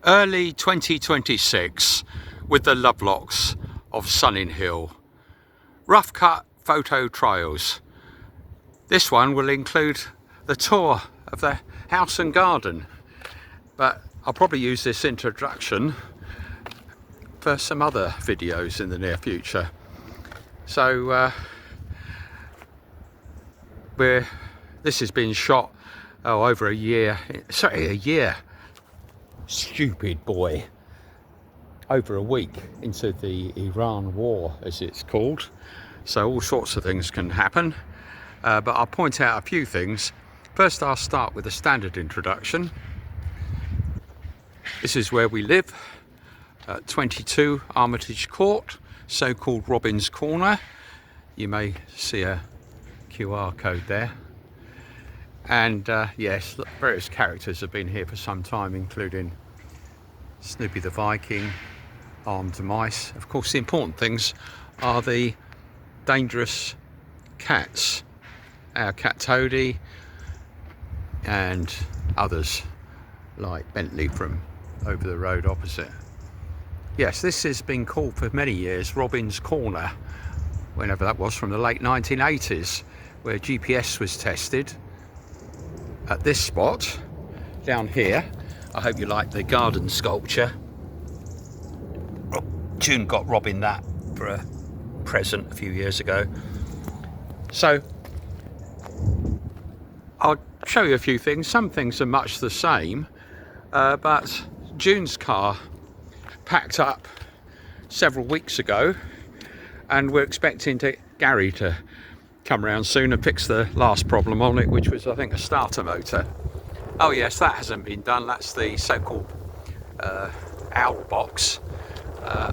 Early 2026 with the Lovelocks of Sunninghill. Rough cut photo trials. This one will include the tour of the house and garden, but I'll probably use this introduction for some other videos in the near future. So this has been shot over a year. Sorry, a year. Stupid boy. Over a week into the Iran war, as it's called. So all sorts of things can happen. But I'll point out a few things. First, I'll start with a standard introduction. This is where we live, at 22 Armitage Court, so-called Robin's Corner. You may see a QR code there. And yes, various characters have been here for some time, including Snoopy the Viking, armed mice. Of course, the important things are the dangerous cats, our cat Toady and others like Bentley from over the road opposite. Yes, this has been called for many years Robin's Corner, whenever that was, from the late 1980s, where GPS was tested at this spot down here. I hope you like the garden sculpture. June got Robin that for a present a few years ago. So I'll show you a few things. Some things are much the same, but June's car packed up several weeks ago, and we're expecting Gary to come around soon and fix the last problem on it, which was, I think, a starter motor. Oh yes, that hasn't been done. That's the so-called outbox,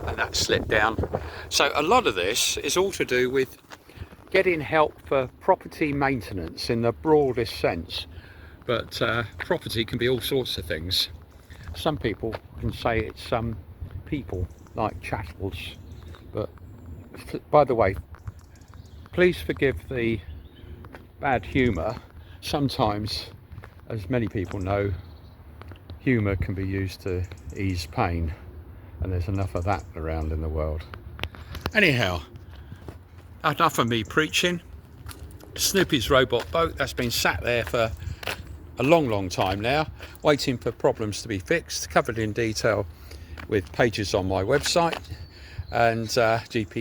and that slipped down. So a lot of this is all to do with getting help for property maintenance in the broadest sense. But property can be all sorts of things. Some people can say it's some people like chattels, but by the way, please forgive the bad humour. Sometimes, as many people know, humour can be used to ease pain, and there's enough of that around in the world. Anyhow, enough of me preaching. Snoopy's robot boat, that's been sat there for a long time now, waiting for problems to be fixed, covered in detail with pages on my website and gpss.co.uk,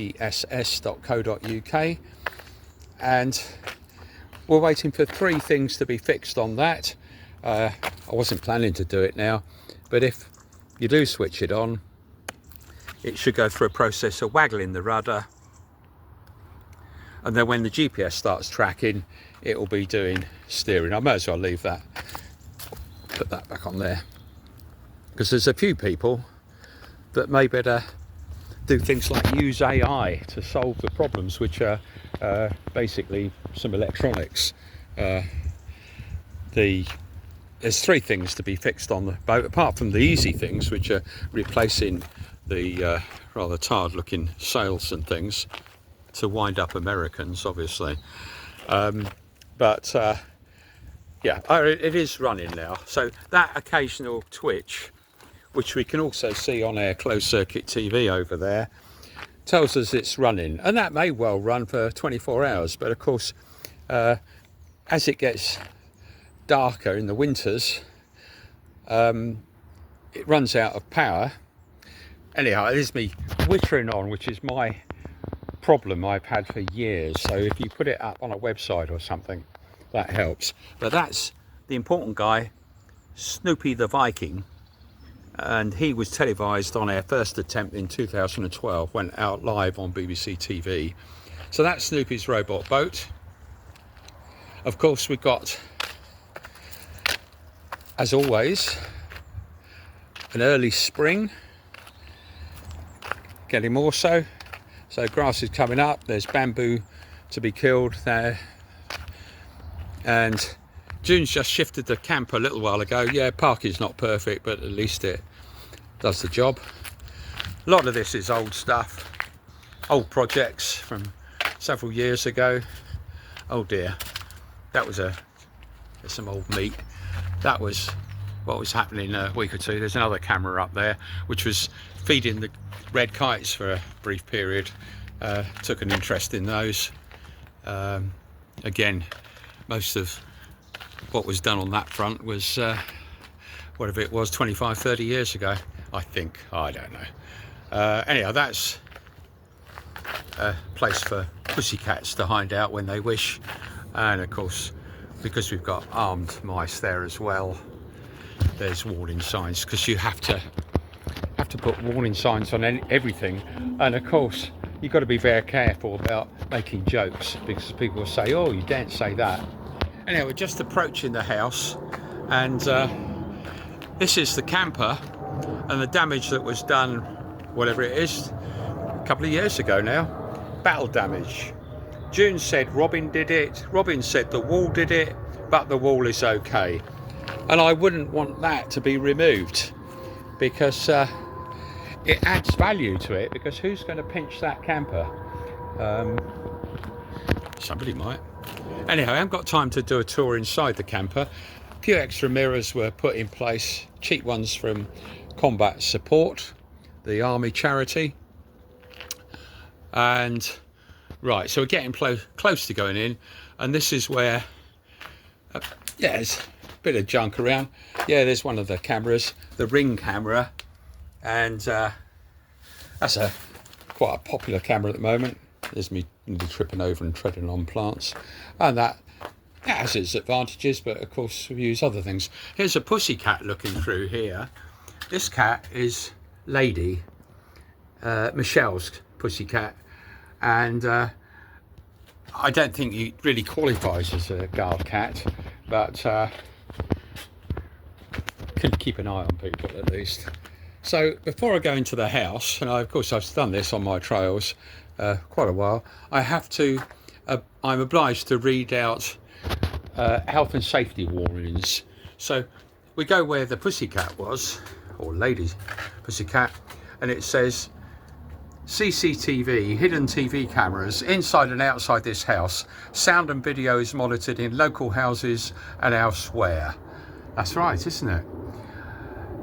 and we're waiting for 3 things to be fixed on that. I wasn't planning to do it now, but if you do switch it on, it should go through a process of waggling the rudder, and then when the GPS starts tracking, it will be doing steering. I may as well leave that, put that back on there, because there's a few people that may better do things like use AI to solve the problems, which are basically some electronics. There's 3 things to be fixed on the boat, apart from the easy things, which are replacing the rather tired looking sails and things to wind up Americans, obviously. But yeah, it is running now. So that occasional twitch, which we can also see on our closed circuit TV over there, tells us it's running, and that may well run for 24 hours. But of course, as it gets darker in the winters, it runs out of power. Anyhow, it is me wittering on, which is my problem I've had for years. So if you put it up on a website or something, that helps. But that's the important guy, Snoopy the Viking, and he was televised on our first attempt in 2012, went out live on BBC TV. So that's Snoopy's robot boat. Of course, we've got, as always, an early spring, getting more so. So grass is coming up, there's bamboo to be killed there, and June's just shifted the camper a little while ago. Yeah, parking's not perfect, but at least it does the job. A lot of this is old stuff, old projects from several years ago. Oh dear, that was some old meat. That was what was happening a week or two. There's another camera up there which was feeding the red kites for a brief period. Took an interest in those. Again, most of what was done on that front was whatever it was, 25-30 years ago, I think. I don't know. Anyhow, that's a place for pussycats to hide out when they wish. And of course, because we've got armed mice there as well, there's warning signs, because you have to put warning signs on everything. And of course, you've got to be very careful about making jokes, because people will say, oh, you daren't say that. Anyhow, we're just approaching the house, and this is the camper and the damage that was done, whatever it is, a couple of years ago now. Battle damage. June said Robin did it. Robin said the wall did it, but the wall is okay. And I wouldn't want that to be removed, because it adds value to it, because who's going to pinch that camper? Somebody might. Anyhow, I haven't got time to do a tour inside the camper. A few extra mirrors were put in place, cheap ones from Combat Support, the army charity. And right, so we're getting close to going in, and this is where yeah, there's a bit of junk around. Yeah, there's one of the cameras, the Ring camera, and that's quite a popular camera at the moment. There's me tripping over and treading on plants, and that has its advantages, but of course we use other things. Here's a pussycat looking through here. This cat is Lady, Michelle's pussycat, and I don't think he really qualifies as a guard cat, but can keep an eye on people at least. So before I go into the house, and of course I've done this on my trails quite a while, I have to, I'm obliged to read out health and safety warnings. So we go where the pussycat was, or Lady's pussycat, and it says CCTV, hidden TV cameras inside and outside this house. Sound and video is monitored in local houses and elsewhere. That's right, isn't it?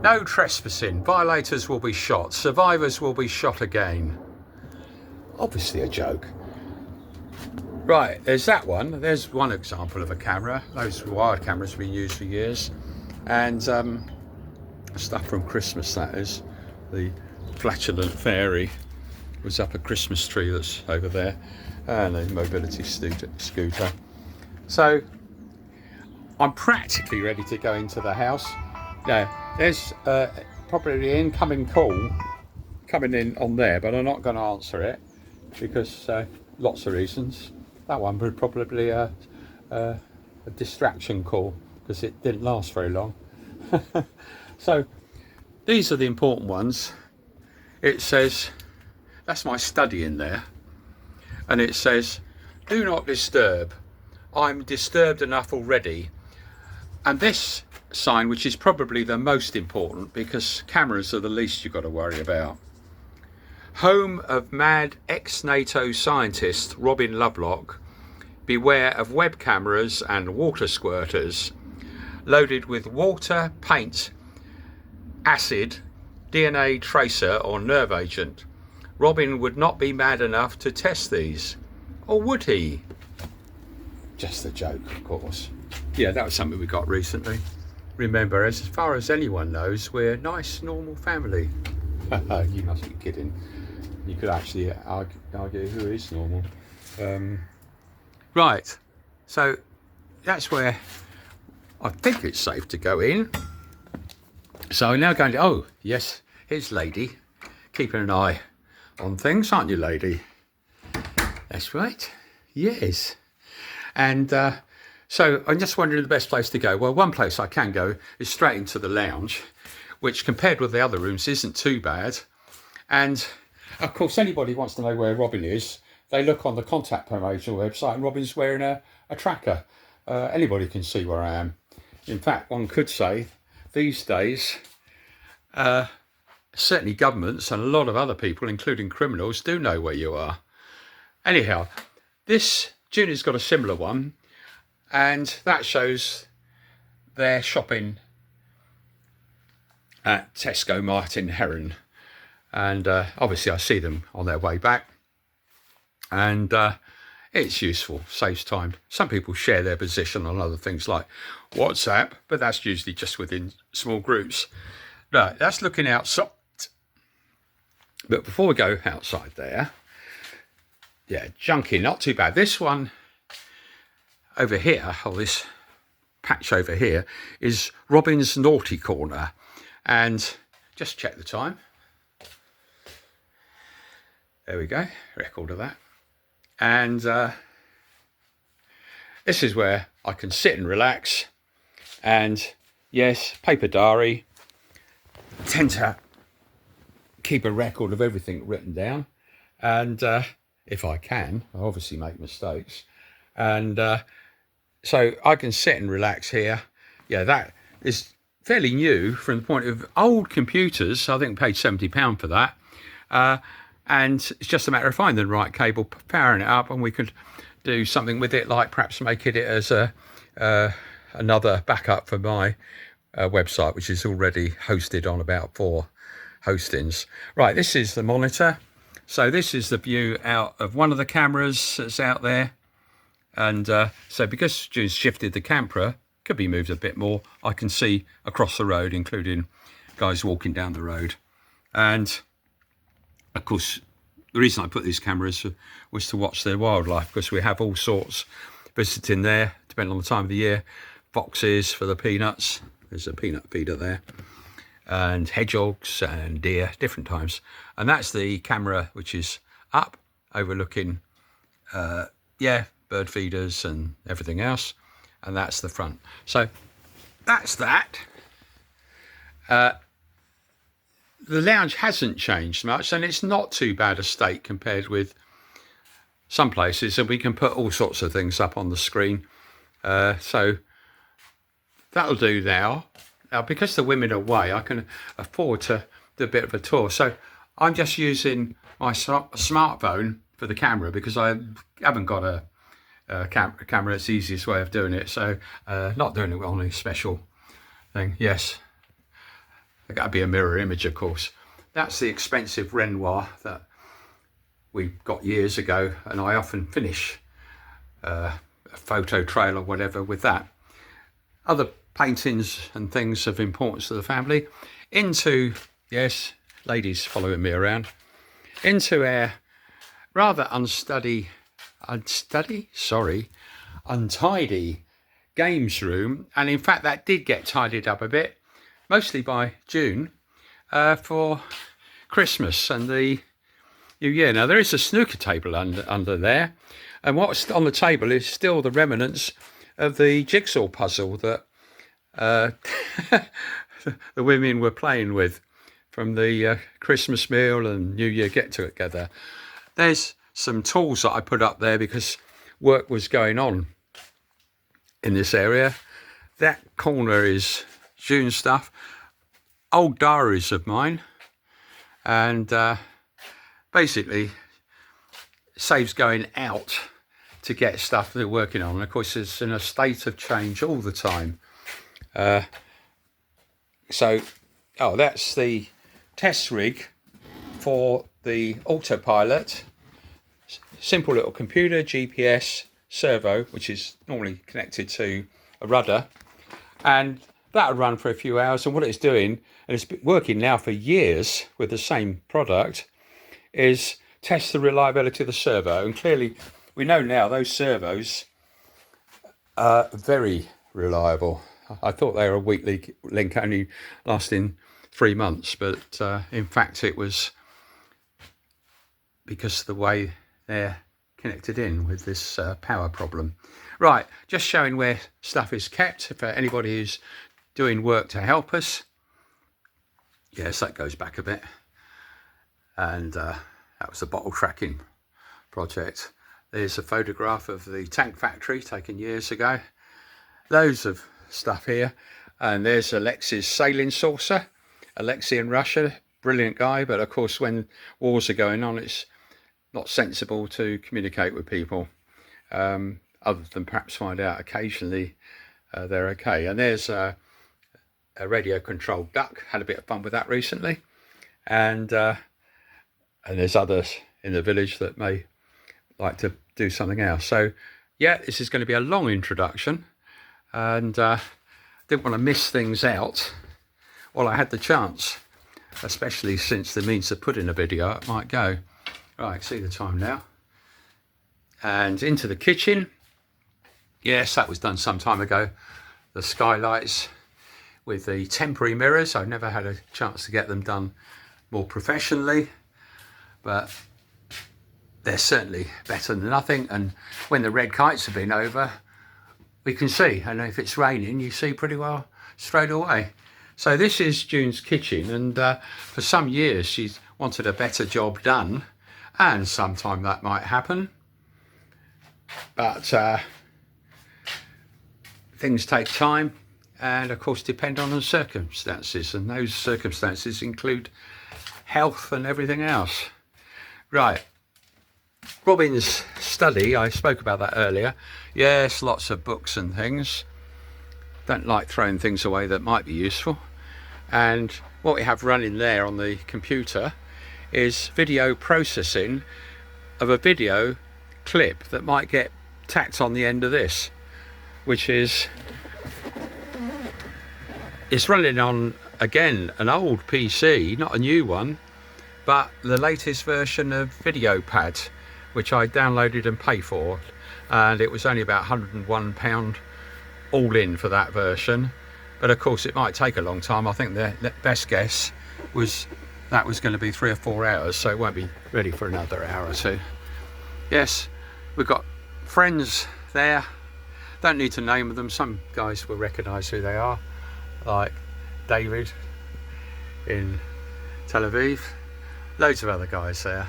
No trespassing. Violators will be shot. Survivors will be shot again. Obviously a joke. Right, there's that one. There's one example of a camera. Those wired cameras have been used for years. And stuff from Christmas, that is. The flatulent fairy was up a Christmas tree that's over there. And a mobility scooter. So I'm practically ready to go into the house. Now, there's probably an incoming call coming in on there, but I'm not going to answer it because lots of reasons. That one would probably a distraction call because it didn't last very long. So these are the important ones. It says, that's my study in there, and it says, do not disturb. I'm disturbed enough already. And this sign, which is probably the most important because cameras are the least you've got to worry about. Home of mad ex-NATO scientist Robin Lovelock, beware of web cameras and water squirters loaded with water, paint, acid, DNA tracer or nerve agent. Robin would not be mad enough to test these, or would he? Just a joke, of course. Yeah, that was something we got recently. Remember, as far as anyone knows, we're a nice, normal family. You must be kidding. You could actually argue who is normal. Right, so that's where I think it's safe to go in. So I'm now going to, oh, yes, here's Lady. Keeping an eye on things, aren't you, Lady? That's right, yes. And so I'm just wondering the best place to go. Well, one place I can go is straight into the lounge, which compared with the other rooms isn't too bad. And of course, anybody who wants to know where Robin is, they look on the contact page on the website, and Robin's wearing a tracker. Anybody can see where I am. In fact, one could say these days, certainly governments and a lot of other people, including criminals, do know where you are. Anyhow, this Junior's got a similar one, and that shows their shopping at Tesco Martin Heron, and obviously I see them on their way back, and it's useful, saves time. Some people share their position on other things like WhatsApp, but that's usually just within small groups. Right, that's looking outside. But before we go outside there, yeah, junkie, not too bad. This one over here, or this patch over here, is Robin's Naughty Corner. And just check the time. There we go, record of that. And this is where I can sit and relax. And yes, paper diary. Tend to keep a record of everything written down. And if I can, I obviously make mistakes. And so I can sit and relax here. Yeah, that is fairly new from the point of old computers. I think I paid £70 for that. And it's just a matter of finding the right cable, powering it up, and we could do something with it, like perhaps making it as another backup for my website, which is already hosted on about 4 hostings. Right, this is the monitor. So this is the view out of one of the cameras that's out there. And so because June's shifted the camera, could be moved a bit more, I can see across the road, including guys walking down the road. And of course, the reason I put these cameras was to watch their wildlife, because we have all sorts visiting there, depending on the time of the year. Foxes for the peanuts, there's a peanut feeder there, and hedgehogs and deer, different times. And that's the camera which is up, overlooking, bird feeders and everything else. And that's the front. So that's that. The lounge hasn't changed much, and it's not too bad a state compared with some places, and we can put all sorts of things up on the screen. So that'll do now. Now, because the women are away, I can afford to do a bit of a tour. So I'm just using my smartphone for the camera, because I haven't got a camera. It's the easiest way of doing it. So not doing it on any special thing. Yes. There's got to be a mirror image, of course. That's the expensive Renoir that we got years ago, and I often finish a photo trail or whatever with that. Other paintings and things of importance to the family. Into, yes, ladies following me around, into our rather untidy games room. And in fact, that did get tidied up a bit, mostly by June, for Christmas and the New Year. Now, there is a snooker table under there, and what's on the table is still the remnants of the jigsaw puzzle that the women were playing with from the Christmas meal and New Year get-together. There's some tools that I put up there because work was going on in this area. That corner is June stuff, old diaries of mine, and basically saves going out to get stuff they're working on. And of course, it's in a state of change all the time. That's the test rig for the autopilot. Simple little computer, GPS, servo, which is normally connected to a rudder, and that'll run for a few hours. And what it's doing, and it's been working now for years with the same product, is test the reliability of the servo. And clearly we know now those servos are very reliable. I thought they were a weak link only lasting 3 months, but in fact it was because of the way they're connected in with this power problem. Right, just showing where stuff is kept for anybody who's doing work to help us. Yes, that goes back a bit. And that was the bottle tracking project. There's a photograph of the tank factory taken years ago. Loads of stuff here. And there's Alexei's sailing saucer. Alexei in Russia, brilliant guy, but of course when wars are going on, it's not sensible to communicate with people, other than perhaps find out occasionally they're okay. And there's a radio controlled duck. Had a bit of fun with that recently, and there's others in the village that may like to do something else. So yeah, this is going to be a long introduction, and didn't want to miss things out while I had the chance, especially since the means of putting a video it might go. Right, see the time now, and into the kitchen. Yes, that was done some time ago. The skylights with the temporary mirrors, I've never had a chance to get them done more professionally, but they're certainly better than nothing. And when the red kites have been over, we can see, and if it's raining you see pretty well straight away. So this is June's kitchen, and for some years she's wanted a better job done, and sometime that might happen, but things take time, and of course depend on the circumstances, and those circumstances include health and everything else. Right, Robin's study, I spoke about that earlier. Yes, lots of books and things. Don't like throwing things away that might be useful. And what we have running there on the computer is video processing of a video clip that might get tacked on the end of this, which is, it's running on, again, an old PC, not a new one, but the latest version of VideoPad, which I downloaded and paid for, and it was only about £101 all in for that version. But of course it might take a long time. I think the best guess was that was going to be 3 or 4 hours, so it won't be ready for another hour or two. Yes, we've got friends there, don't need to name them, some guys will recognise who they are, like David in Tel Aviv, loads of other guys there.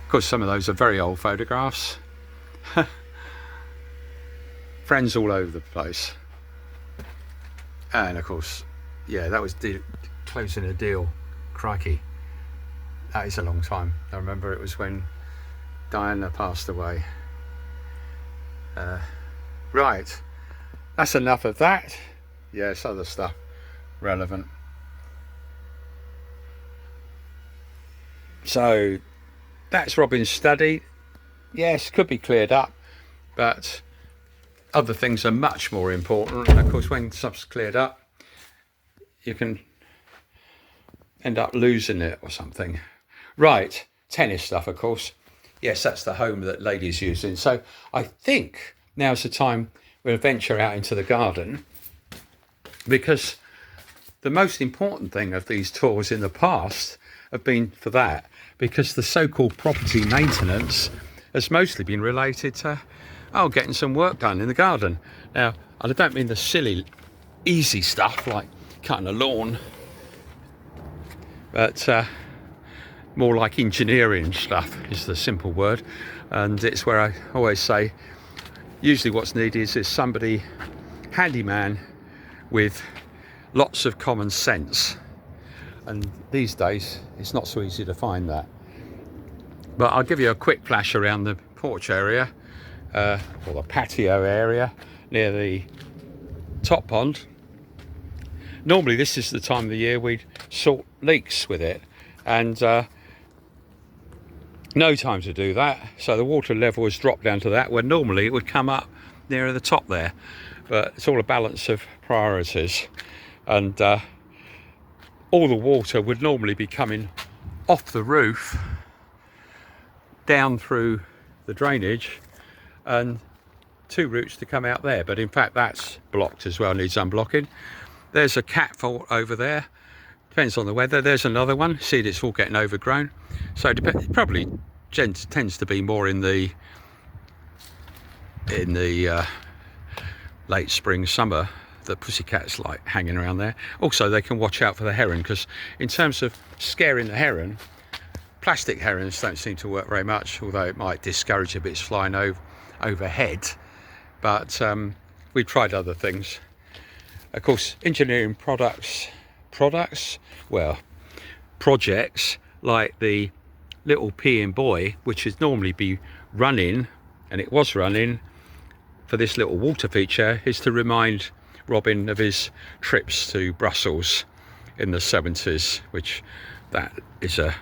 Of course some of those are very old photographs. Friends all over the place. And of course, yeah, that was closing a deal. Crikey, that is a long time. I remember it was when Diana passed away. Right, that's enough of that. Yes, other stuff relevant. So that's Robin's study. Yes, could be cleared up, but other things are much more important. And of course, when stuff's cleared up, you can end up losing it or something. Right, tennis stuff, of course. Yes, that's the home that Lady's using. So I think now's the time we'll venture out into the garden, because the most important thing of these tours in the past have been for that, because the so-called property maintenance has mostly been related to getting some work done in the garden. Now, I don't mean the silly, easy stuff like cutting a lawn, but more like engineering stuff is the simple word. And it's where I always say, usually what's needed is somebody, handyman, with lots of common sense. And these days, it's not so easy to find that. But I'll give you a quick flash around the porch area, or the patio area near the top pond. Normally this is the time of the year we'd sort leaks with it, and no time to do that, so the water level has dropped down to that, where normally it would come up nearer the top there. But it's all a balance of priorities, and all the water would normally be coming off the roof down through the drainage, and 2 routes to come out there, but in fact that's blocked as well, needs unblocking. There's a cat fault over there, depends on the weather. There's another one, see, it's all getting overgrown, so it probably tends to be more in the late spring, summer, the pussycats like hanging around there. Also they can watch out for the heron, because in terms of scaring the heron, plastic herons don't seem to work very much, although it might discourage a bit flying overhead. But we've tried other things. Of course, engineering projects like the little peeing boy, which would normally be running, and it was running, for this little water feature, is to remind Robin of his trips to Brussels in the 70s, which that is a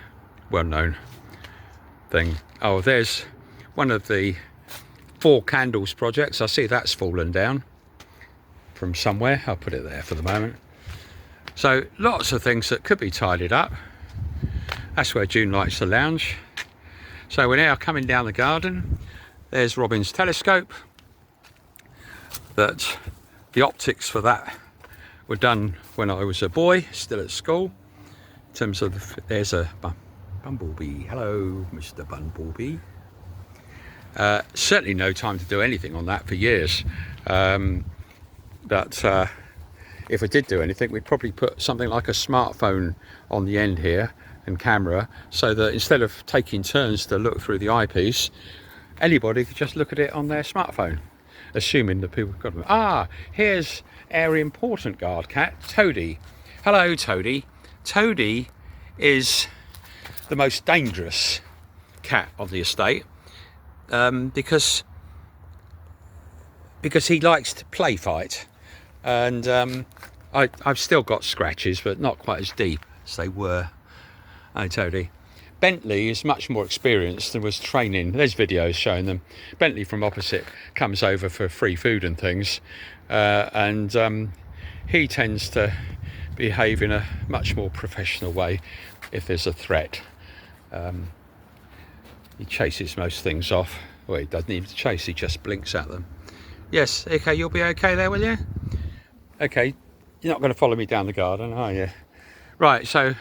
well-known thing. Oh, there's one of the 4 Candles projects. I see that's fallen down from somewhere. I'll put it there for the moment. So lots of things that could be tidied up. That's where June likes to lounge. So we're now coming down the garden. There's Robin's telescope. That the optics for that were done when I was a boy, still at school. In terms of there's a bumblebee. Hello, Mr. Bumblebee. Certainly no time to do anything on that for years. But if I did do anything, we'd probably put something like a smartphone on the end here and camera, so that instead of taking turns to look through the eyepiece, anybody could just look at it on their smartphone, assuming that people got them. Ah, here's our important guard cat, Toadie. Hello, Toadie. Toadie is the most dangerous cat on the estate because he likes to play fight, and I've still got scratches, but not quite as deep as they were. Hi, Toadie. Bentley is much more experienced and was training. There's videos showing them. Bentley from opposite comes over for free food and things, and he tends to behave in a much more professional way if there's a threat. He chases most things off. Well, he doesn't even chase, he just blinks at them. Yes, okay, you'll be okay there, will you? Okay, you're not going to follow me down the garden, are you? Right, so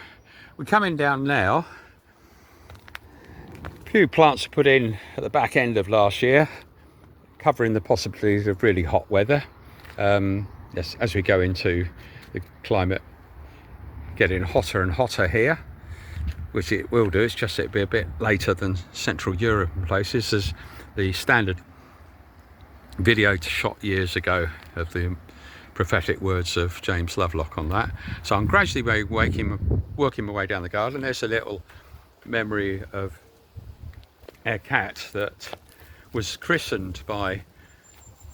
we're coming down now. A few plants put in at the back end of last year, covering the possibilities of really hot weather. Yes, as we go into the climate getting hotter and hotter here, which it will do. It's just it'll be a bit later than Central Europe and places. There's the standard video shot years ago of the prophetic words of James Lovelock on that. So I'm gradually working my way down the garden. There's a little memory of our cat that was christened by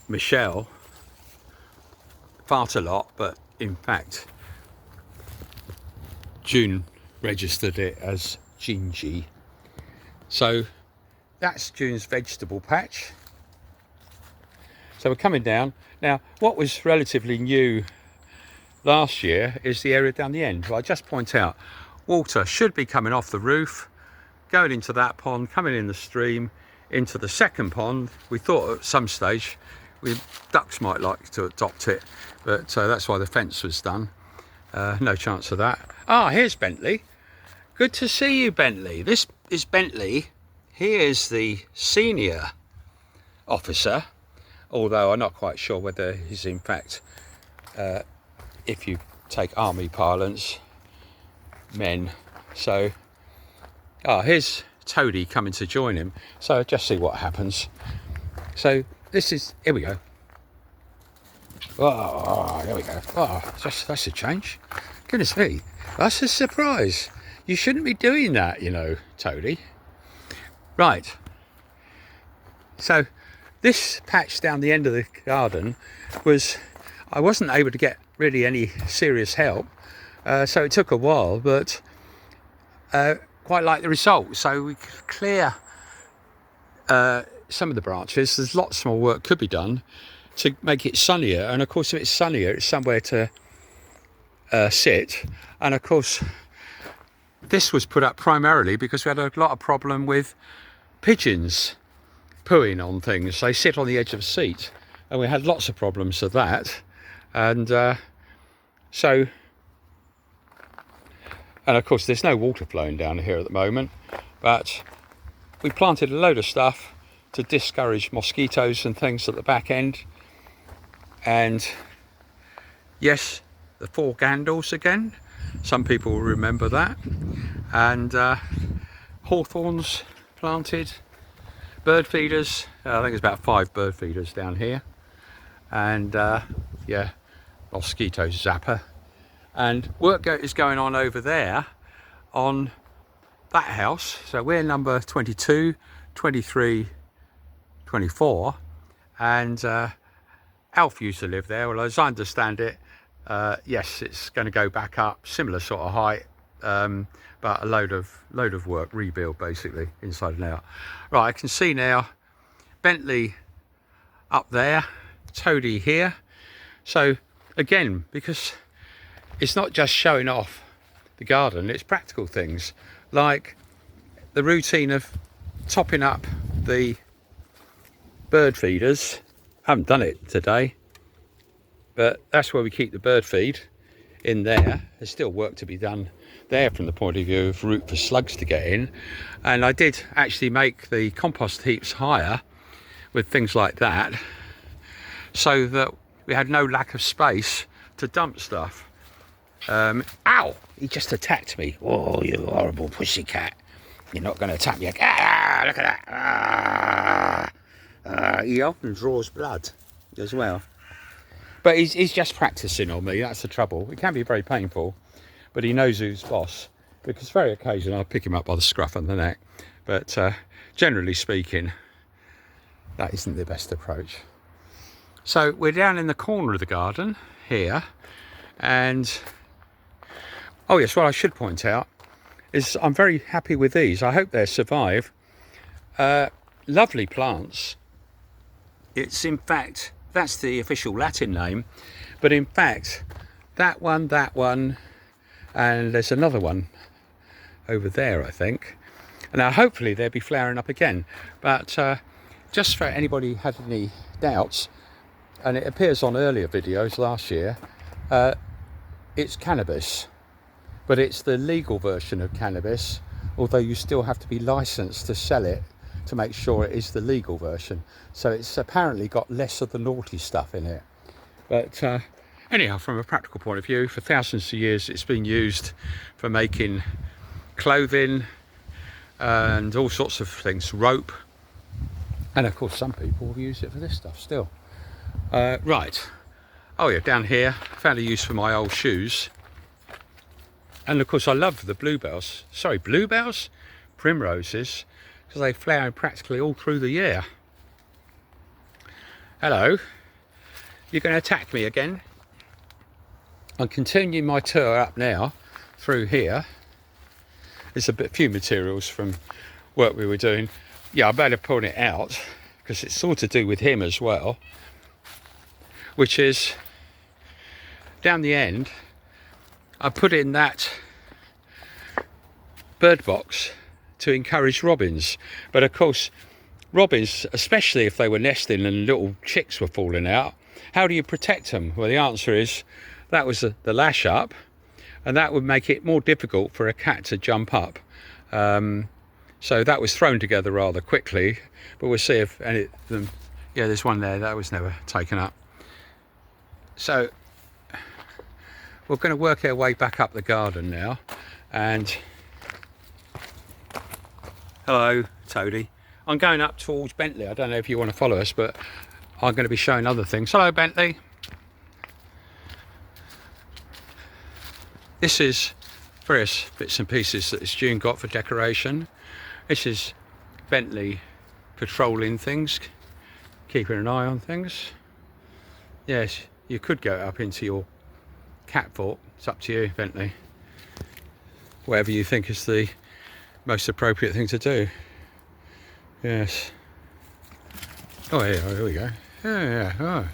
Michelle Fartalot, but in fact June registered it as Gingy. So that's June's vegetable patch. So we're coming down. Now, what was relatively new last year is the area down the end. Well, I just point out, water should be coming off the roof, going into that pond, coming in the stream, into the second pond. We thought at some stage ducks might like to adopt it, but that's why the fence was done. No chance of that. Ah, here's Bentley. Good to see you, Bentley. This is Bentley. He is the senior officer, although I'm not quite sure whether he's in fact, if you take army parlance, men. So, here's Toadie coming to join him. So just see what happens. So this is, here we go. Oh, there we go. Oh, that's a change. Goodness me, that's a surprise. You shouldn't be doing that, you know, Toadie. Right. So this patch down the end of the garden I wasn't able to get really any serious help. So it took a while, but quite like the result. So we could clear some of the branches. There's lots more work could be done to make it sunnier. And of course, if it's sunnier, it's somewhere to sit. And of course, this was put up primarily because we had a lot of problem with pigeons pooing on things. They sit on the edge of a seat, and we had lots of problems with that. And and of course there's no water flowing down here at the moment, but we planted a load of stuff to discourage mosquitoes and things at the back end. And yes, the 4 Candles again, some people will remember that. And hawthorns planted, bird feeders, I think there's about 5 bird feeders down here, and yeah, mosquito zapper. And work is going on over there on that house. So we're number 22, 23, 24, and Alf used to live there. Well, as I understand it, yes, it's going to go back up, similar sort of height, but a load of work, rebuild basically, inside and out. Right, I can see now Bentley up there, Toady here. So again, because it's not just showing off the garden, it's practical things like the routine of topping up the bird feeders. I haven't done it today, but that's where we keep the bird feed, in there. There's still work to be done there from the point of view of route for slugs to get in. And I did actually make the compost heaps higher with things like that, so that we had no lack of space to dump stuff. Ow! He just attacked me. Oh, you horrible pussycat. You're not going to attack me again. Ah, look at that. He often draws blood as well. But he's just practicing on me. That's the trouble. It can be very painful, but he knows who's boss, because very occasionally I'll pick him up by the scruff of the neck. But generally speaking, that isn't the best approach. So we're down in the corner of the garden here, and oh yes, what I should point out is I'm very happy with these. I hope they survive. Lovely plants. It's in fact, that's the official Latin name, but in fact that one, and there's another one over there, I think. Now hopefully they'll be flowering up again, but just for anybody who had any doubts, and it appears on earlier videos last year, it's cannabis, but it's the legal version of cannabis, although you still have to be licensed to sell it to make sure it is the legal version. So it's apparently got less of the naughty stuff in it. But anyhow, from a practical point of view, for thousands of years it's been used for making clothing and all sorts of things, rope, and of course some people will use it for this stuff still. Right, oh yeah, down here I found a use for my old shoes, and of course I love the primroses, because they flower practically all through the year. Hello, you're going to attack me again? I'm continuing my tour up now through here. There's a few materials from work we were doing. Yeah, I better pull it out because it's all to do with him as well, which is down the end I put in that bird box to encourage robins. But of course robins, especially if they were nesting and little chicks were falling out, how do you protect them? Well, the answer is that was the lash up, and that would make it more difficult for a cat to jump up. So that was thrown together rather quickly, but we'll see if any of them. Yeah, there's one there that was never taken up. So we're going to work our way back up the garden now, and hello Toady. I'm going up towards Bentley. I don't know if you want to follow us, but I'm going to be showing other things. Hello Bentley. This is various bits and pieces that June got for decoration. This is Bentley patrolling things, keeping an eye on things. Yes, you could go up into your cat fort. It's up to you, Bentley. Whatever you think is the most appropriate thing to do. Yes. Oh, here we go. Yeah. Oh.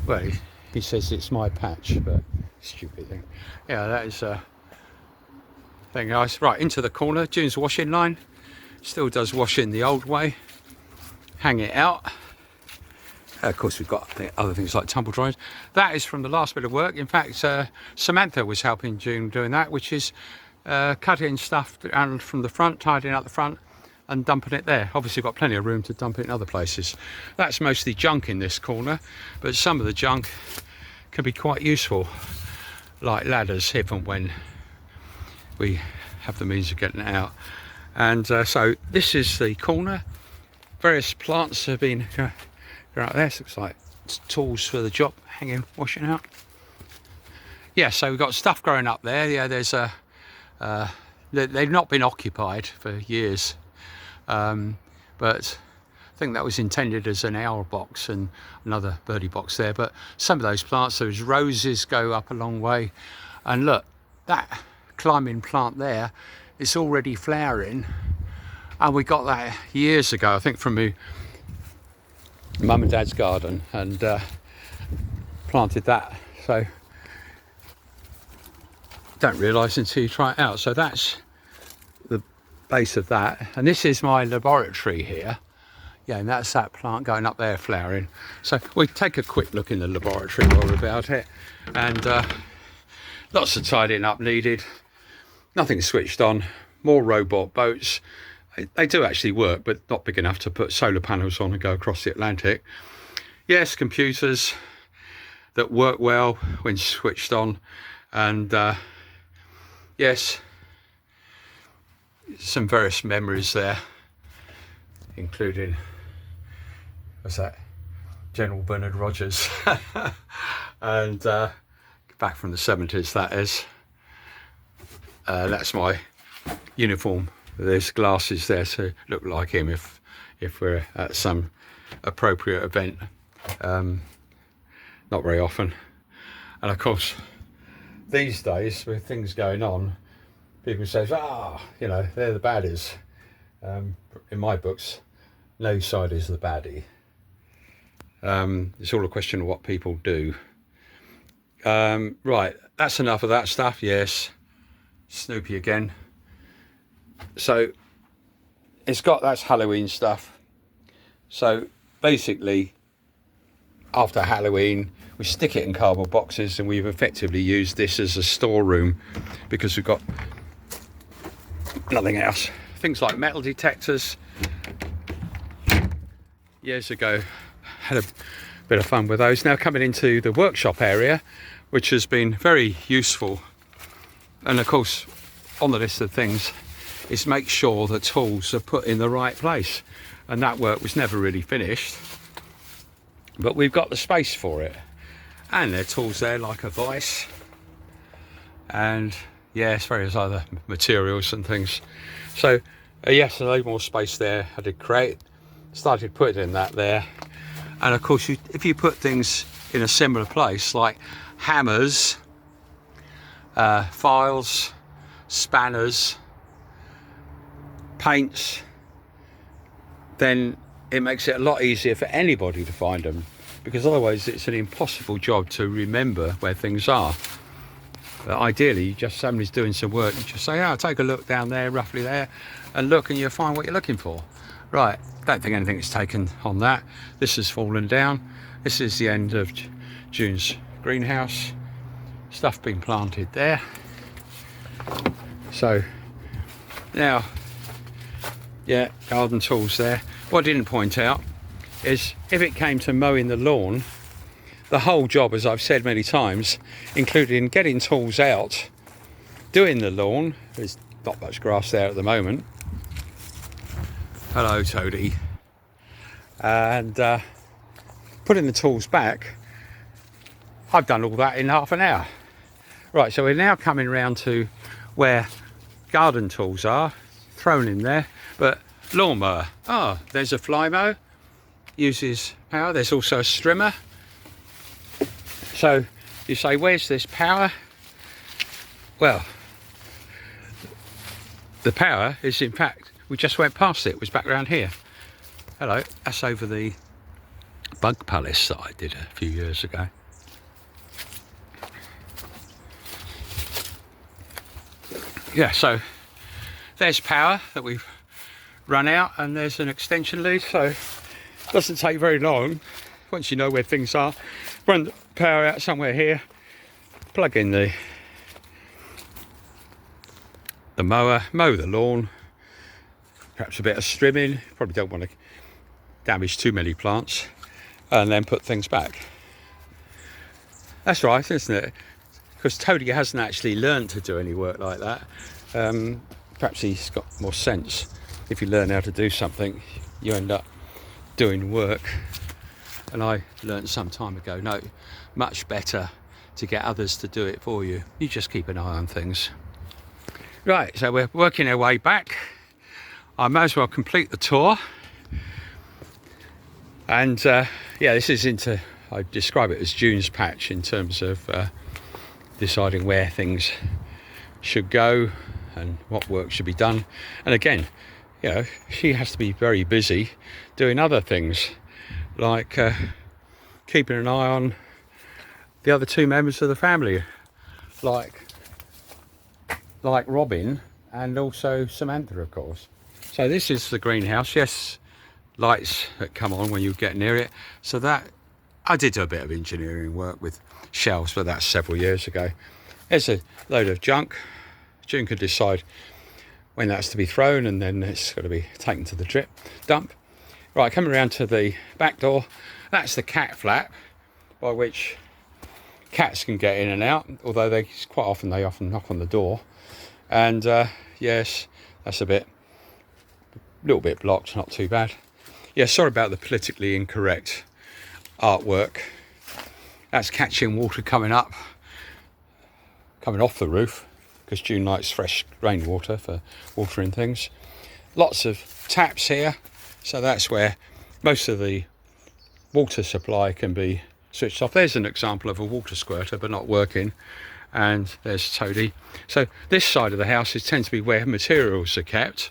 Well, he says it's my patch, but stupid thing. Yeah, that is a thing. Nice. Right, into the corner. June's washing line. Still does washing the old way. Hang it out. Of course, we've got other things like tumble dryers. That is from the last bit of work. In fact, Samantha was helping June doing that, which is cutting stuff down from the front, tidying up the front, and dumping it there. Obviously, got plenty of room to dump it in other places. That's mostly junk in this corner, but some of the junk can be quite useful, like ladders, if and when we have the means of getting it out. And so this is the corner. Various plants have been out there. So looks like tools for the job, hanging, washing out. Yeah, so we've got stuff growing up there. Yeah, there's they've not been occupied for years, but I think that was intended as an owl box and another birdie box there, but some of those plants, those roses go up a long way. And look, that climbing plant there, it's already flowering, and we got that years ago, I think, from my mum and dad's garden, and planted that. So don't realise until you try it out. So that's the base of that, and this is my laboratory here. Yeah, and that's that plant going up there flowering. So we take a quick look in the laboratory while we're about it, and lots of tidying up needed. Nothing switched on. More robot boats. They do actually work, but not big enough to put solar panels on and go across the Atlantic. Yes, computers that work well when switched on, and yes, some various memories there, including, what's that, General Bernard Rogers, and back from the 70s, that is. That's my uniform. There's glasses there to look like him if we're at some appropriate event. Not very often. And of course, these days with things going on, people say, you know, they're the baddies. In my books, no side is the baddie. It's all a question of what people do. Right, that's enough of that stuff. Yes, Snoopy again. So that's Halloween stuff. So basically, after Halloween, we stick it in cardboard boxes, and we've effectively used this as a storeroom because we've got nothing else. Things like metal detectors. Years ago, had a bit of fun with those. Now coming into the workshop area, which has been very useful. And of course, on the list of things is make sure the tools are put in the right place. And that work was never really finished, but we've got the space for it. And there are tools there like a vise, and yes, various other materials and things. So yes, a little more space there. I did create, started putting that there. And of course, if you put things in a similar place, like hammers, files, spanners, paints, then it makes it a lot easier for anybody to find them, because otherwise it's an impossible job to remember where things are. Ideally, just somebody's doing some work, you just say, take a look down there, roughly there, and look, and you'll find what you're looking for. Right, don't think anything is taken on that. This has fallen down. This is the end of June's greenhouse. Stuff being planted there. So now, yeah, garden tools there. What I didn't point out is if it came to mowing the lawn, the whole job, as I've said many times, including getting tools out, doing the lawn, there's not much grass there at the moment. Hello, Toadie. And putting the tools back, I've done all that in half an hour. Right, so we're now coming round to where garden tools are, thrown in there, but lawnmower. There's a fly mow, uses power. There's also a strimmer. So you say, where's this power? Well, the power is, in fact, we just went past it. It was back around here. Hello, that's over the bug palace that I did a few years ago. Yeah, so there's power that we've run out, and there's an extension lead, so it doesn't take very long once you know where things are. Run the power out somewhere here, plug in the mower, mow the lawn, perhaps a bit of strimming, probably don't want to damage too many plants, and then put things back. That's right, isn't it? Because Toadie hasn't actually learned to do any work like that. Perhaps he's got more sense. If you learn how to do something, you end up doing work. And I learned some time ago, no, much better to get others to do it for you. You just keep an eye on things. Right, so we're working our way back. I may as well complete the tour. And yeah, this is into, I describe it as June's patch in terms of deciding where things should go and what work should be done. And again, you know, she has to be very busy doing other things, like keeping an eye on the other two members of the family, like Robin and also Samantha, of course. So this is the greenhouse. Yes, lights that come on when you get near it. So that, I did do a bit of engineering work with shelves, but that's several years ago. There's a load of junk. June could decide when that's to be thrown, and then it's got to be taken to the dump. Right, coming around to the back door, that's the cat flap by which cats can get in and out, although they often knock on the door. And yes, that's a little bit blocked, not too bad. Yeah, sorry about the politically incorrect artwork. That's catching water coming off the roof, because June likes fresh rainwater for watering things. Lots of taps here, so that's where most of the water supply can be switched off. There's an example of a water squirter but not working, and there's Toadie. So this side of the house tends to be where materials are kept,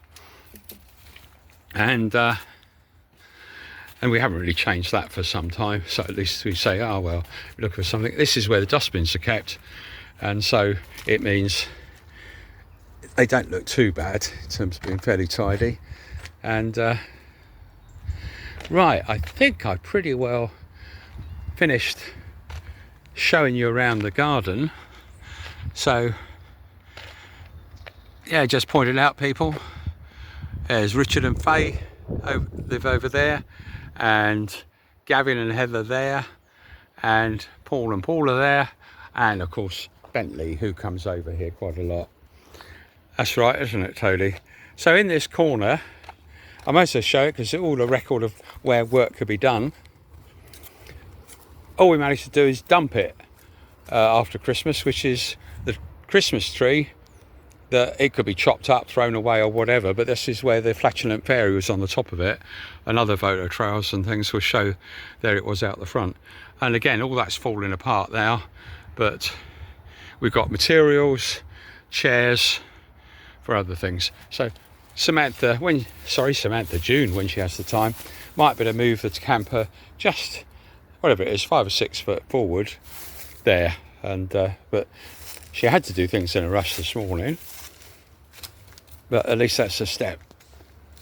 and we haven't really changed that for some time. So at least we say, oh well, we look for something. This is where the dustbins are kept, and so it means they don't look too bad in terms of being fairly tidy. And right, I think I pretty well finished showing you around the garden. So yeah, just pointed out, people, there's Richard and Faye live over there, and Gavin and Heather there, and Paul and Paula there, and of course Bentley, who comes over here quite a lot. That's right, isn't it, Toadie? So in this corner, I might as well show it because it's all a record of where work could be done. All we managed to do is dump it after Christmas, which is the Christmas tree, that it could be chopped up, thrown away or whatever, but this is where the flatulent fairy was on the top of it, and other photo trails and things will show there it was out the front. And again, all that's falling apart now, but we've got materials, chairs for other things. So June, when she has the time, might be to move the camper just, whatever it is, 5 or 6 foot forward there. And but she had to do things in a rush this morning, but at least that's a step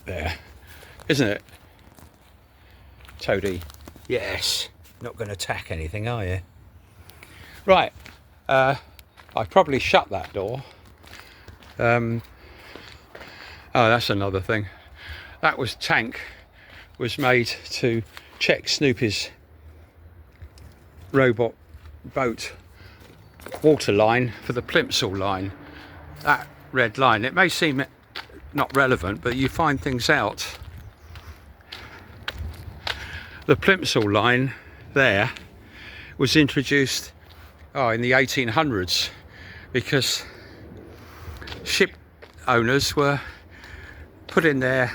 there, isn't it, Toadie? Yes, not going to attack anything, are you? Right, I probably shut that door. Oh, that's another thing. That tank was made to check Snoopy's robot boat water line for the Plimsoll line. That red line, it may seem not relevant, but you find things out. The Plimsoll line there was introduced in the 1800s because ship owners were putting their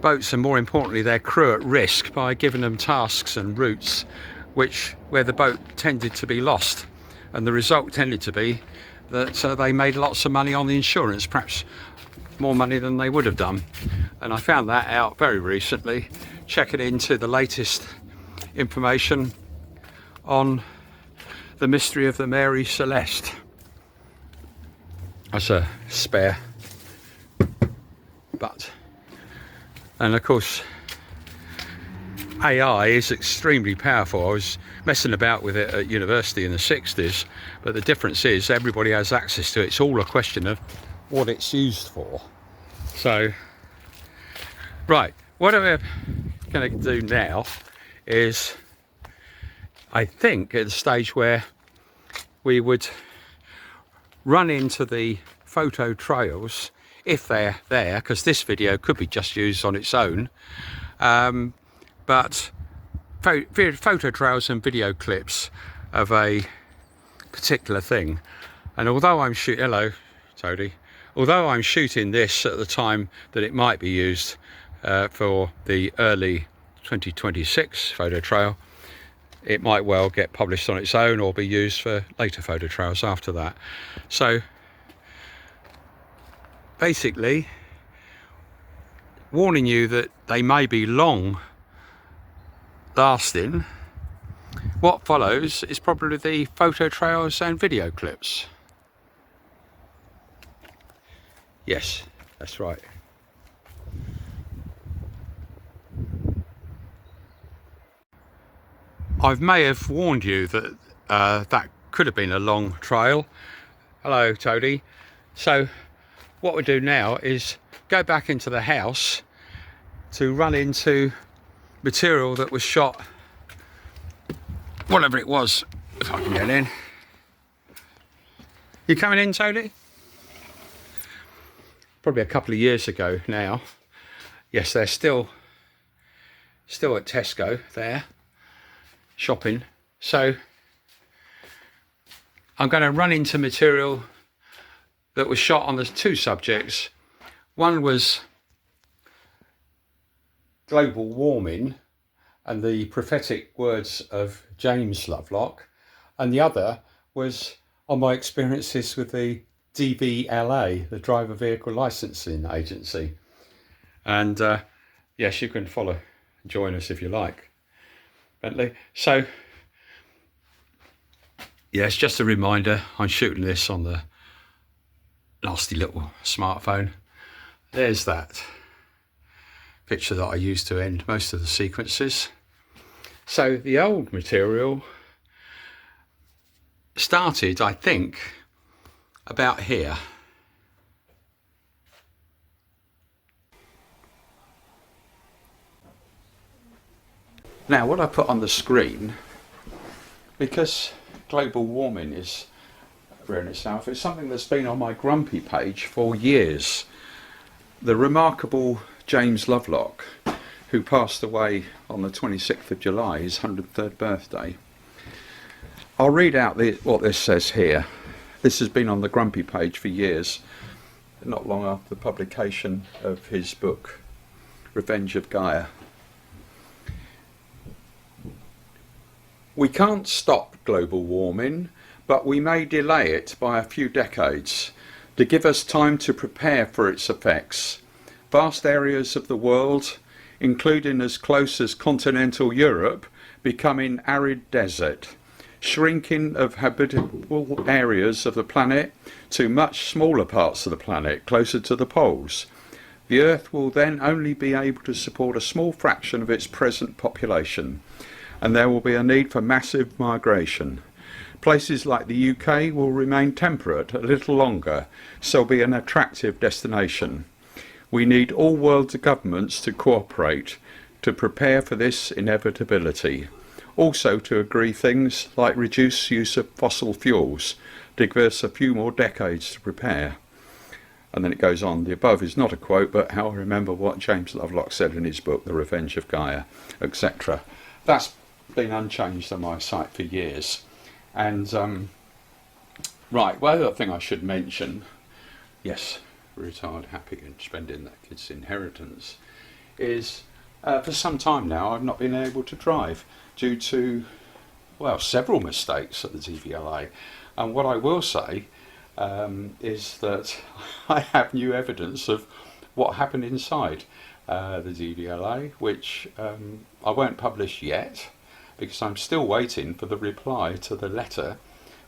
boats, and more importantly their crew, at risk by giving them tasks and routes where the boat tended to be lost, and the result tended to be that they made lots of money on the insurance, perhaps more money than they would have done. And I found that out very recently, checking into the latest information on the mystery of the Mary Celeste. That's a spare butt. And of course AI is extremely powerful. I was messing about with it at university in the 60s, but the difference is everybody has access to it. It's all a question of what it's used for. So right, what we're going to do now is, I think, at the stage where we would run into the photo trails, if they're there, because this video could be just used on its own, but photo trails and video clips of a particular thing. And although I'm hello Toadie, although I'm shooting this at the time that it might be used for the early EAR2026 photo trail, it might well get published on its own or be used for later photo trails after that. So basically warning you that they may be long lasting. What follows is probably the photo trails and video clips. Yes, that's right. I may have warned you that that could have been a long trail. Hello, Toadie. So what we do now is go back into the house to run into material that was shot, whatever it was, if I can get in. You coming in, Toadie? Probably a couple of years ago now. Yes, they're still at Tesco there, shopping. So I'm going to run into material that was shot on the two subjects. One was global warming and the prophetic words of James Lovelock, and the other was on my experiences with the DVLA, the Driver Vehicle Licensing Agency. And yes, you can join us if you like, Bentley. So yes, just a reminder, I'm shooting this on the nasty little smartphone. There's that picture that I used to end most of the sequences. So the old material started, I think, about here. Now what I put on the screen, because global warming is rare in itself, it's something that's been on my grumpy page for years. The remarkable James Lovelock, who passed away on the 26th of July, his 103rd birthday. I'll read out what this says here. This has been on the grumpy page for years, not long after the publication of his book, Revenge of Gaia. We can't stop global warming, but we may delay it by a few decades to give us time to prepare for its effects. Vast areas of the world, including as close as continental Europe, becoming arid desert. Shrinking of habitable areas of the planet to much smaller parts of the planet, closer to the poles. The Earth will then only be able to support a small fraction of its present population, and there will be a need for massive migration. Places like the UK will remain temperate a little longer, so be an attractive destination. We need all world governments to cooperate to prepare for this inevitability. Also to agree things like reduce use of fossil fuels to give us a few more decades to prepare. And then it goes on. The above is not a quote, but how I remember what James Lovelock said in his book, The Revenge of Gaia, etc. That's been unchanged on my site for years. And right, well, the other thing I should mention, yes, retired, happy and spending that kid's inheritance, is for some time now I've not been able to drive due to, well, several mistakes at the DVLA. And what I will say is that I have new evidence of what happened inside the DVLA, which I won't publish yet because I'm still waiting for the reply to the letter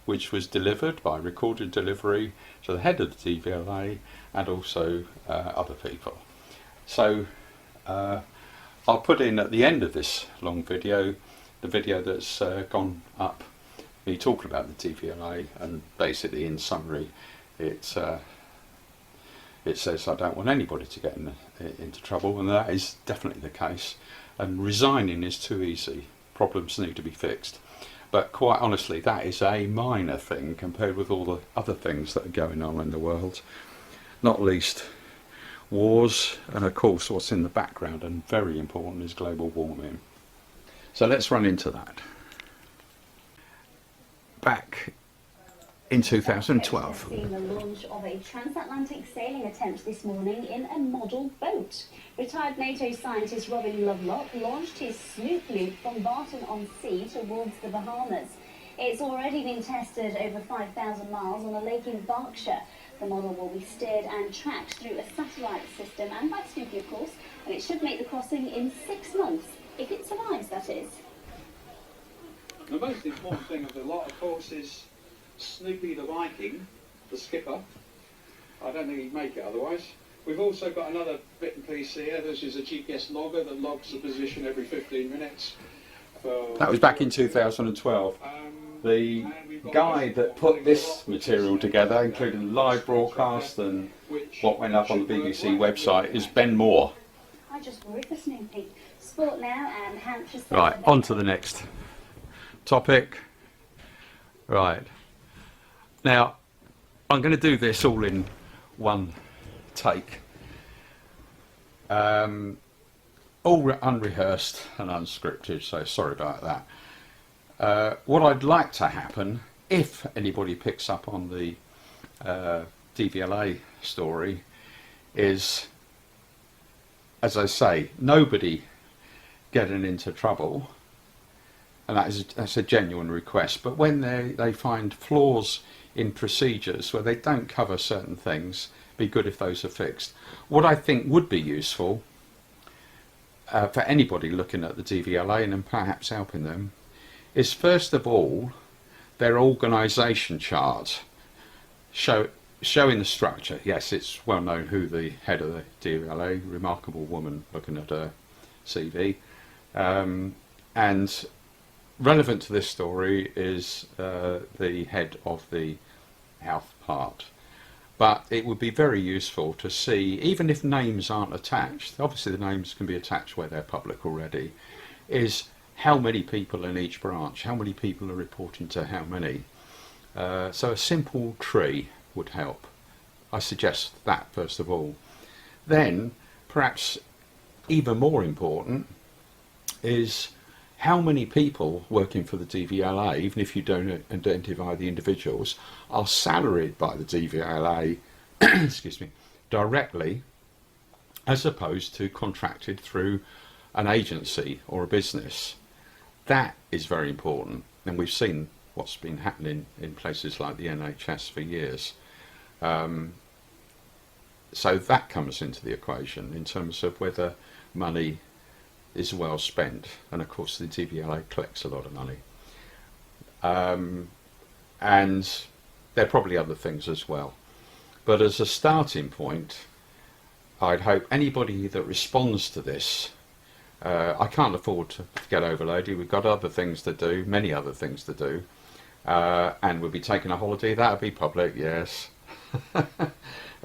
which was delivered by recorded delivery to the head of the DVLA and also other people. So I'll put in at the end of this long video the video that's gone up, me talking about the DVLA, and basically in summary it says I don't want anybody to get into trouble, and that is definitely the case, and resigning is too easy. Problems need to be fixed. But quite honestly, that is a minor thing compared with all the other things that are going on in the world, not least wars, and of course what's in the background and very important is global warming. So let's run into that. Back in 2012. We've seen the launch of a transatlantic sailing attempt this morning in a model boat. Retired NATO scientist Robin Lovelock launched his Snoop Loop from Barton-on-Sea towards the Bahamas. It's already been tested over 5,000 miles on a lake in Berkshire. The model will be steered and tracked through a satellite system and by Snoopy, of course, and it should make the crossing in 6 months, if it survives, that is. The most important thing of the lot, of course, is Snoopy the Viking, the skipper. I don't think he'd make it otherwise. We've also got another bit and piece here. This is a GPS logger that logs the position every 15 minutes. That was back in 2012. The guy that put this material together, including the live broadcast and what went up on the BBC website, is Ben Moore. I just worry for Snoopy. Sport now and Hampshire. Right, on to the next topic. Right. Now, I'm going to do this all in one take. All unrehearsed and unscripted, so sorry about that. What I'd like to happen, if anybody picks up on the DVLA story, is, as I say, nobody getting into trouble, and that's a genuine request. But when they find flaws in procedures where they don't cover certain things, be good if those are fixed. What I think would be useful for anybody looking at the DVLA and perhaps helping them is, first of all, their organisation chart showing the structure. Yes, it's well known who the head of the DVLA, remarkable woman, looking at her CV, and relevant to this story is the head of the health part. But it would be very useful to see, even if names aren't attached, obviously the names can be attached where they're public already, is how many people in each branch, how many people are reporting to how many. So a simple tree would help. I suggest that first of all. Then, perhaps even more important, is how many people working for the DVLA, even if you don't identify the individuals, are salaried by the DVLA excuse me, directly, as opposed to contracted through an agency or a business. That is very important, and we've seen what's been happening in places like the NHS for years. So that comes into the equation in terms of whether money is well spent, and of course the DVLA collects a lot of money. And there are probably other things as well. But as a starting point, I'd hope anybody that responds to this, I can't afford to get overloaded. We've got other things to do, many other things to do, and we'll be taking a holiday. That'll be public, yes.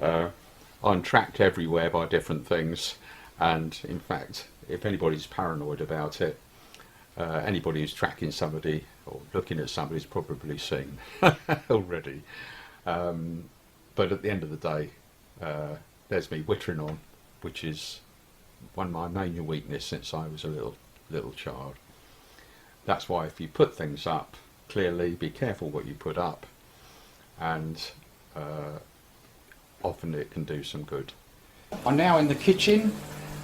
I'm tracked everywhere by different things, and in fact, if anybody's paranoid about it, anybody who's tracking somebody or looking at somebody's probably seen already. But at the end of the day, there's me wittering on, which is one of my major weaknesses since I was a little child. That's why if you put things up, clearly be careful what you put up, and often it can do some good. I'm now in the kitchen,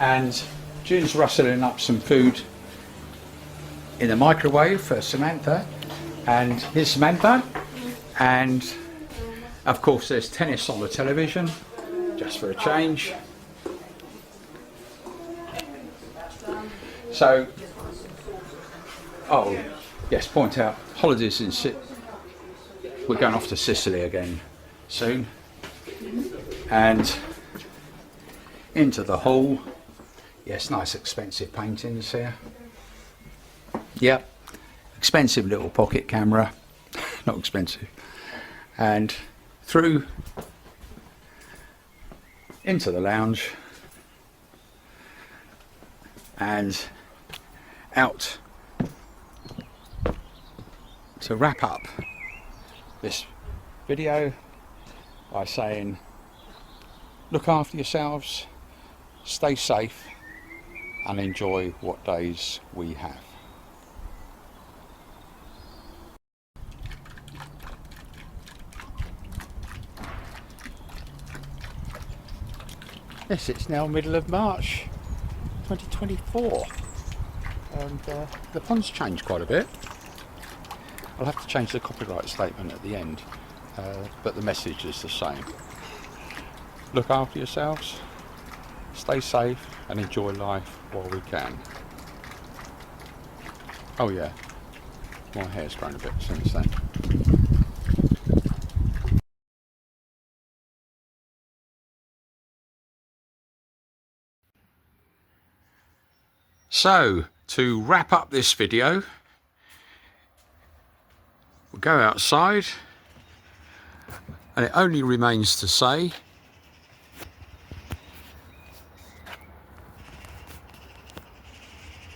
and June's rustling up some food in the microwave for Samantha, and here's Samantha, and of course there's tennis on the television, just for a change. So, oh yes, point out, holidays in we're going off to Sicily again soon, and into the hall. Yes, nice expensive paintings here. Yep, expensive little pocket camera, not expensive. And through into the lounge and out to wrap up this video by saying, look after yourselves, stay safe, and enjoy what days we have. Yes, it's now middle of March 2024, and the pond's changed quite a bit. I'll have to change the copyright statement at the end, but the message is the same. Look after yourselves, stay safe and enjoy life while we can. Oh yeah, my hair's grown a bit since then. So, to wrap up this video, we'll go outside, and it only remains to say,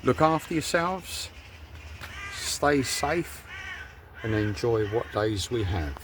look after yourselves, stay safe and enjoy what days we have.